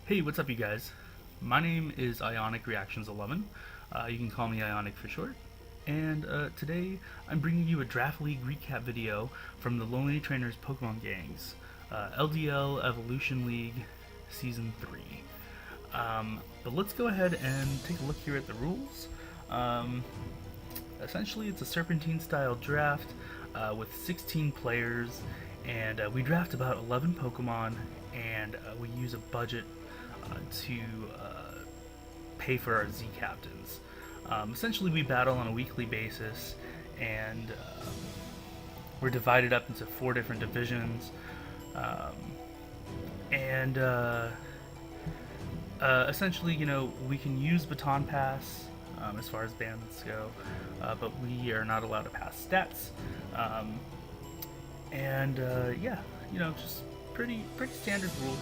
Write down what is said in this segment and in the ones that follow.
Hey, what's up, you guys? My name is Ionic Reactions 11. You can call me Ionic for short. And today I'm bringing you a Draft League recap video from the Lonely Trainers Pokemon Gangs, LDL Evolution League Season 3. But let's go ahead and take a look here at the rules. Essentially, it's a Serpentine style draft with 16 players, and we draft about 11 Pokemon, and we use a budget to pay for our Z captains. Essentially, we battle on a weekly basis, and we're divided up into 4 different divisions. And essentially, we can use Baton Pass as far as bands go, but we are not allowed to pass stats. Yeah, just pretty standard rules.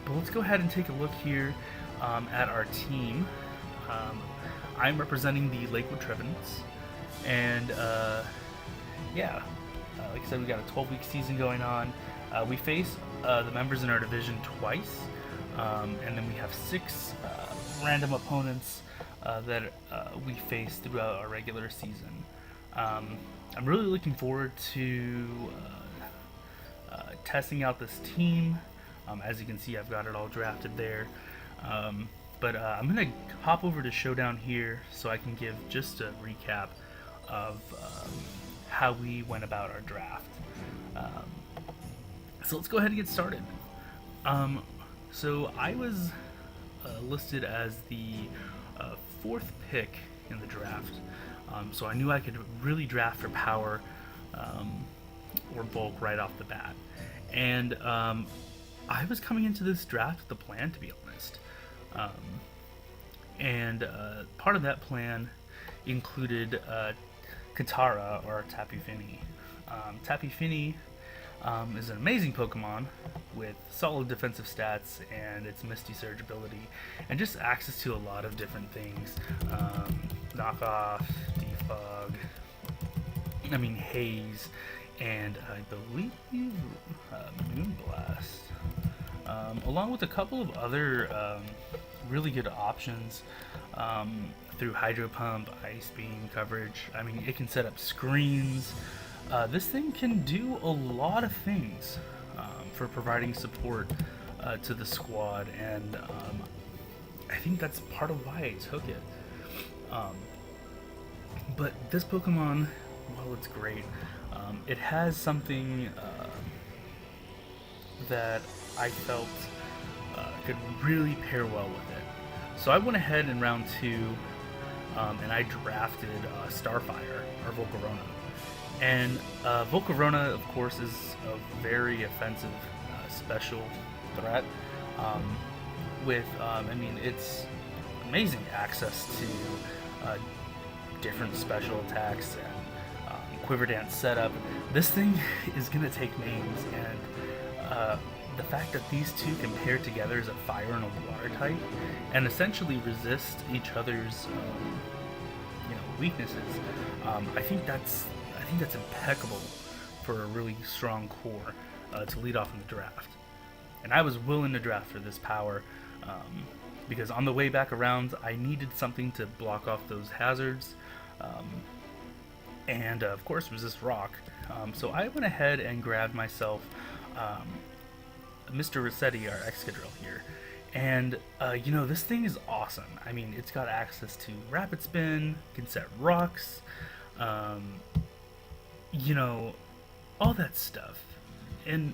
But let's go ahead and take a look here at our team. I'm representing the Lakewood Trevenants, and yeah, like I said, we got a 12-week season going on. We face the members in our division twice, and then we have 6 random opponents that we face throughout our regular season. I'm really looking forward to testing out this team. As you can see, I've got it all drafted there. But I'm going to hop over to Showdown here so I can give just a recap of how we went about our draft. So let's go ahead and get started. So I was listed as the 4th pick in the draft. So I knew I could really draft for power or bulk right off the bat. And I was coming into this draft with a plan, to be honest. Part of that plan included Katara, or Tapu Fini. Tapu Fini is an amazing Pokemon with solid defensive stats and its Misty Surge ability, and just access to a lot of different things. Knockoff, Defog, Haze, and I believe Moonblast. Along with a couple of other really good options through Hydro Pump, Ice Beam coverage. It can set up screens. This thing can do a lot of things for providing support to the squad, and I think that's part of why I took it. But this Pokemon, while it's great, it has something that I felt could really pair well with it. So I went ahead in round 2 and I drafted Starfire, or Volcarona. And Volcarona, of course, is a very offensive special threat with, it's amazing access to different special attacks and Quiver Dance setup. This thing is going to take names, and the fact that these two can pair together as a fire and a water type and essentially resist each other's weaknesses, I think that's impeccable for a really strong core to lead off in the draft. And I was willing to draft for this power because on the way back around I needed something to block off those hazards and of course resist rock. So I went ahead and grabbed myself Mr. Rossetti, our Excadrill here. And, this thing is awesome. It's got access to Rapid Spin, can set rocks, all that stuff. And,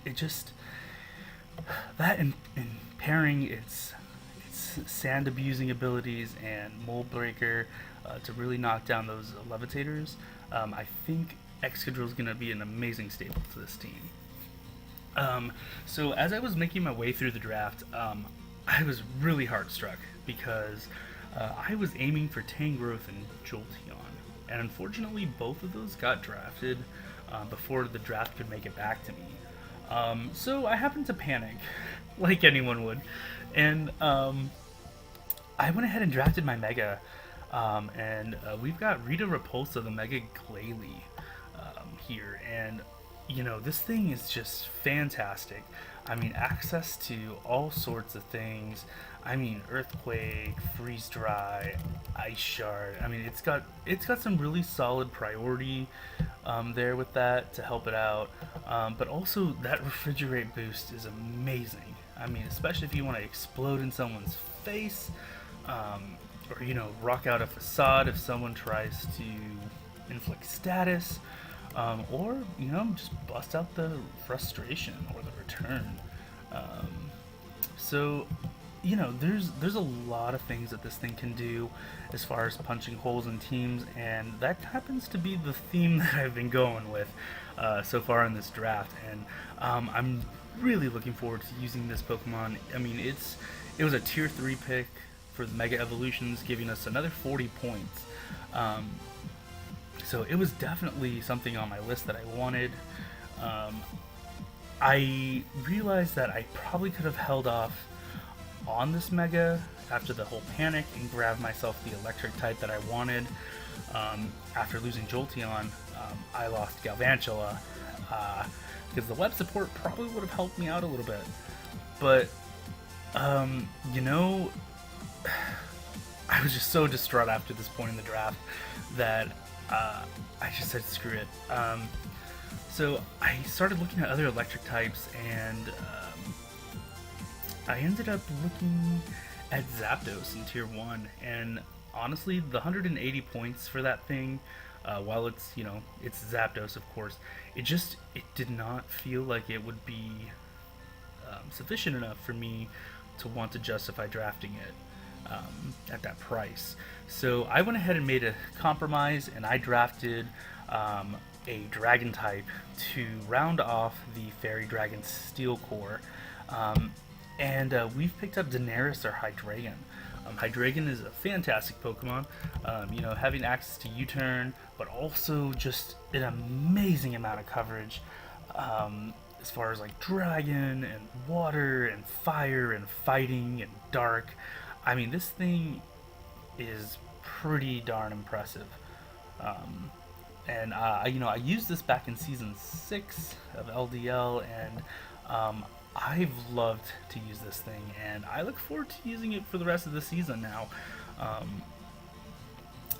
it just, that and pairing its sand abusing abilities and Mold Breaker to really knock down those levitators, I think Excadrill is going to be an amazing staple to this team. So as I was making my way through the draft, I was really heart-struck because I was aiming for Tangrowth and Jolteon, and unfortunately both of those got drafted before the draft could make it back to me. So I happened to panic, like anyone would, and I went ahead and drafted my Mega, and we've got Rita Repulsa, the Mega Glalie, here, and this thing is just fantastic. I mean, access to all sorts of things. I mean, earthquake, freeze dry, ice shard. I mean, it's got some really solid priority there with that to help it out. But also that refrigerate boost is amazing. I mean, especially if you want to explode in someone's face, or rock out a facade if someone tries to inflict status, or just bust out the frustration or the return. So there's a lot of things that this thing can do as far as punching holes in teams, and that happens to be the theme that I've been going with so far in this draft. And I'm really looking forward to using this Pokemon. I mean, it was a tier 3 pick for the Mega Evolutions, giving us another 40 points. So it was definitely something on my list that I wanted. I realized that I probably could have held off on this Mega after the whole panic and grabbed myself the electric type that I wanted. After losing Jolteon, I lost Galvantula, because the web support probably would have helped me out a little bit. But, I was just so distraught after this point in the draft that I just said screw it. So I started looking at other electric types, and I ended up looking at Zapdos in tier 1, and honestly the 180 points for that thing, while it's Zapdos, of course, it did not feel like it would be sufficient enough for me to want to justify drafting it at that price. So I went ahead and made a compromise, and I drafted a dragon type to round off the Fairy Dragon Steel Core. And we've picked up Daenerys or Hydreigon. Hydreigon is a fantastic Pokemon, having access to U-turn, but also just an amazing amount of coverage as far as like dragon and water and fire and fighting and dark. I mean, this thing is pretty darn impressive. And I used this back in season 6 of LDL, and I've loved to use this thing, and I look forward to using it for the rest of the season now.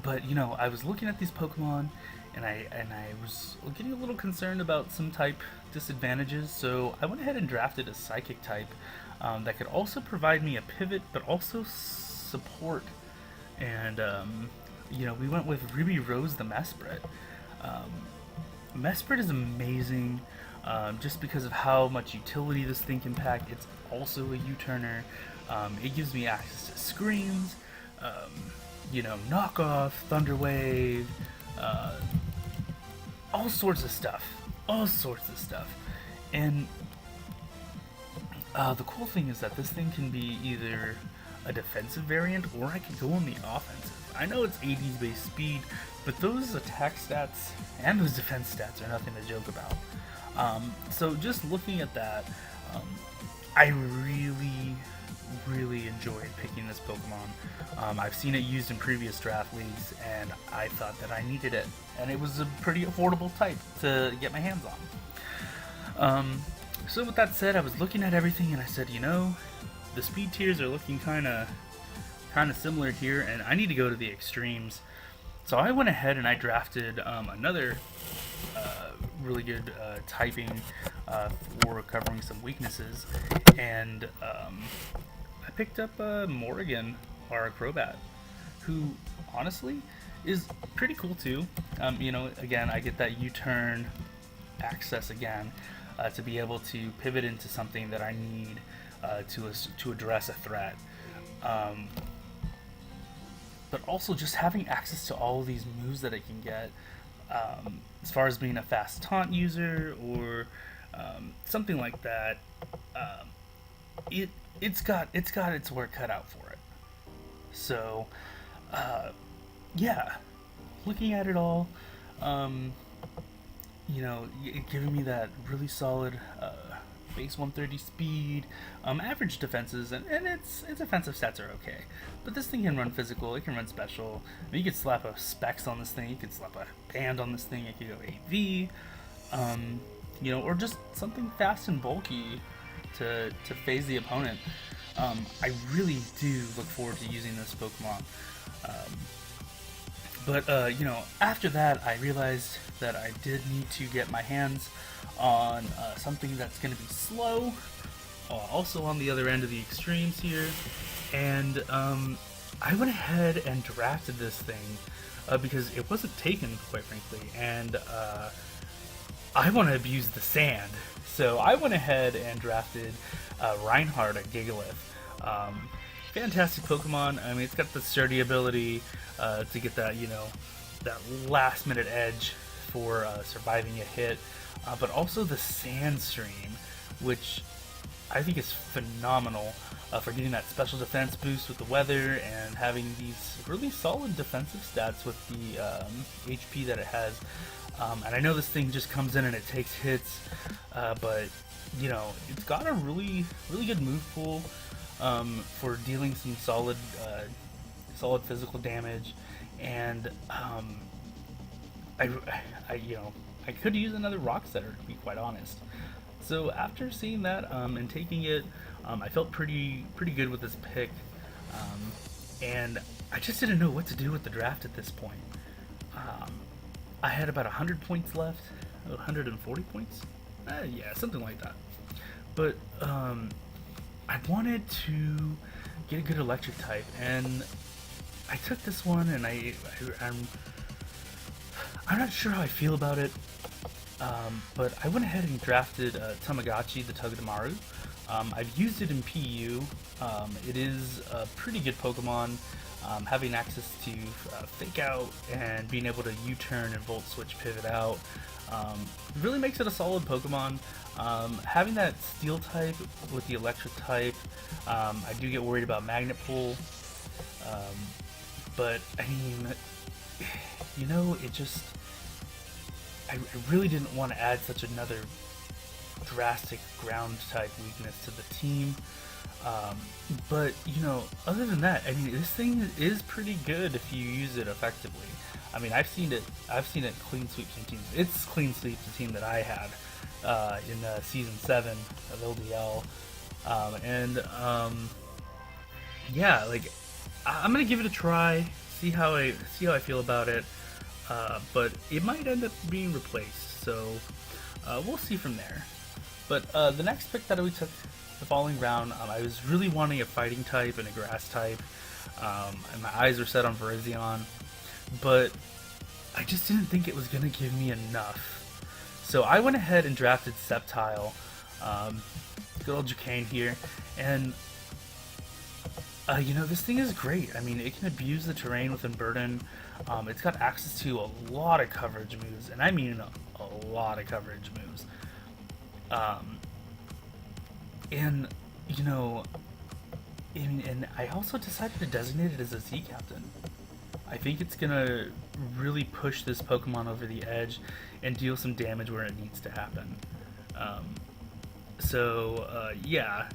But I was looking at these Pokemon, and I was getting a little concerned about some type disadvantages, so I went ahead and drafted a Psychic type that could also provide me a pivot, but also support. And we went with Ruby Rose the Mesprit. Mesprit is amazing, just because of how much utility this thing can pack. It's also a U-turner. It gives me access to screens, knockoff, Thunder Wave, all sorts of stuff. And the cool thing is that this thing can be either a defensive variant, or I could go on the offensive. I know it's 80s based speed, but those attack stats and those defense stats are nothing to joke about. So just looking at that, I really enjoyed picking this Pokemon. I've seen it used in previous draft leagues, and I thought that I needed it, and it was a pretty affordable type to get my hands on. So with that said, I was looking at everything, and I said, the speed tiers are looking kind of similar here, and I need to go to the extremes. So I went ahead and I drafted another really good typing for covering some weaknesses, and I picked up Morrigan, our Crobat, who honestly is pretty cool too. Again, I get that U-turn access again to be able to pivot into something that I need to address a threat. But also just having access to all of these moves that I can get, as far as being a fast taunt user or something like that, it's got its work cut out for it. So, looking at it all, giving me that really solid base 130 speed, average defenses, and its offensive stats are okay. But this thing can run physical, it can run special. I mean, you could slap a Specs on this thing, you could slap a Band on this thing, it could go AV. or just something fast and bulky to phase the opponent. I really do look forward to using this Pokemon. But after that, I realized that I did need to get my hands on something that's going to be slow, also on the other end of the extremes here, and I went ahead and drafted this thing because it wasn't taken, quite frankly, and I want to abuse the sand. So I went ahead and drafted Reinhardt at Gigalith. Fantastic Pokemon. I mean, it's got the sturdy ability to get that, that last minute edge for surviving a hit, but also the Sand Stream, which I think is phenomenal for getting that special defense boost with the weather and having these really solid defensive stats with the HP that it has. And I know this thing just comes in and it takes hits, but it's got a really good move pool for dealing some solid physical damage, and I could use another rock setter, to be quite honest. So after seeing that and taking it, I felt pretty good with this pick, and I just didn't know what to do with the draft at this point. I had about 100 points left, 140 points, yeah, something like that. But I wanted to get a good electric type, and I took this one, and I'm not sure how I feel about it, but I went ahead and drafted Tamagotchi, the Togedemaru. I've used it in PU. It is a pretty good Pokemon. Having access to Fake Out and being able to U-turn and Volt Switch pivot out really makes it a solid Pokemon. Having that Steel type with the Electric type, I do get worried about Magnet Pull, but I mean, it just, I really didn't want to add such another drastic ground type weakness to the team. But other than that, I mean, this thing is pretty good if you use it effectively. I mean, I've seen it clean sweep some teams. It's clean sweep the team that I had in season 7 of LDL, yeah, like, I'm gonna give it a try, see how I feel about it, but it might end up being replaced, so we'll see from there. But the next pick that we took the following round, I was really wanting a fighting type and a grass type, and my eyes were set on Virizion, but I just didn't think it was going to give me enough. So I went ahead and drafted Sceptile, good old Duquesne here, and this thing is great. I mean, it can abuse the terrain with Unburden. It's got access to a lot of coverage moves, and I mean a lot of coverage moves. And I also decided to designate it as a Z Captain. I think it's gonna really push this Pokemon over the edge and deal some damage where it needs to happen. Yeah.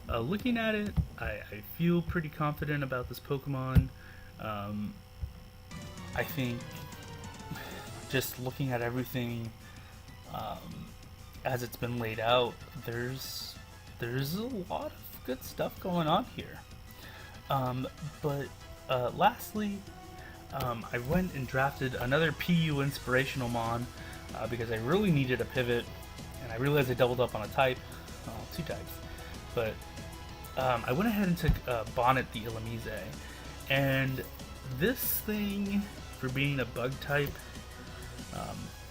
Looking at it, I feel pretty confident about this Pokemon. I think just looking at everything as it's been laid out, there's a lot of good stuff going on here. Lastly, I went and drafted another PU Inspirational Mon because I really needed a pivot, and I realized I doubled up on a type, two types. But I went ahead and took Bonnet the Illumise, and this thing, for being a bug type,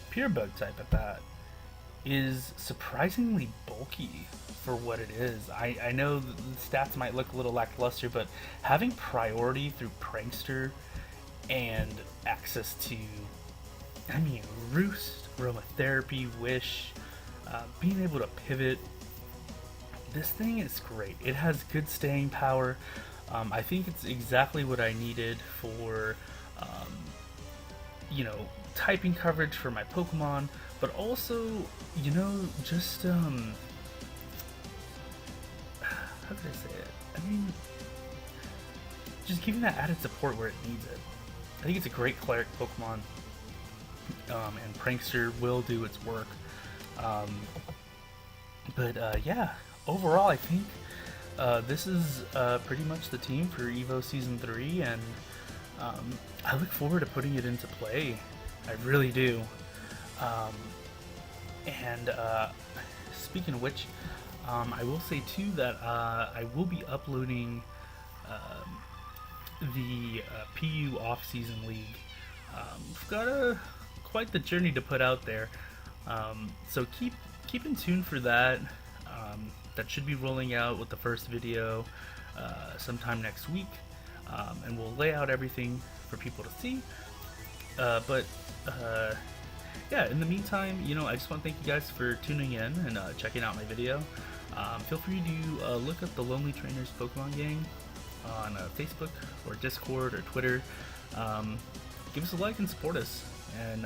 pure bug type at that, is surprisingly bulky for what it is. I know the stats might look a little lackluster, but having priority through Prankster and access to, Roost, Aromatherapy, Wish, being able to pivot, this thing is great. It has good staying power. I think it's exactly what I needed for, typing coverage for my Pokemon, but also, just, how could I say it? Just giving that added support where it needs it. I think it's a great cleric Pokemon, and Prankster will do its work. But yeah, overall, I think this is pretty much the team for EVO Season 3, and I look forward to putting it into play. I really do. Um, and speaking of which, I will say too that I will be uploading the PU off-season league. We've got quite the journey to put out there, so keep in tune for that. That should be rolling out with the first video sometime next week, and we'll lay out everything for people to see. But yeah, in the meantime, I just want to thank you guys for tuning in and checking out my video. Feel free to look up the Lonely Trainers Pokemon Gang on Facebook or Discord or Twitter. Give us a like and support us. And,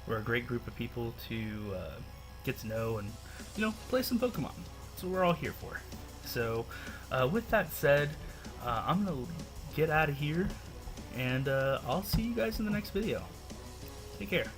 we're a great group of people to get to know and, play some Pokemon. That's what we're all here for. So, with that said, I'm going to get out of here, and I'll see you guys in the next video. Take care.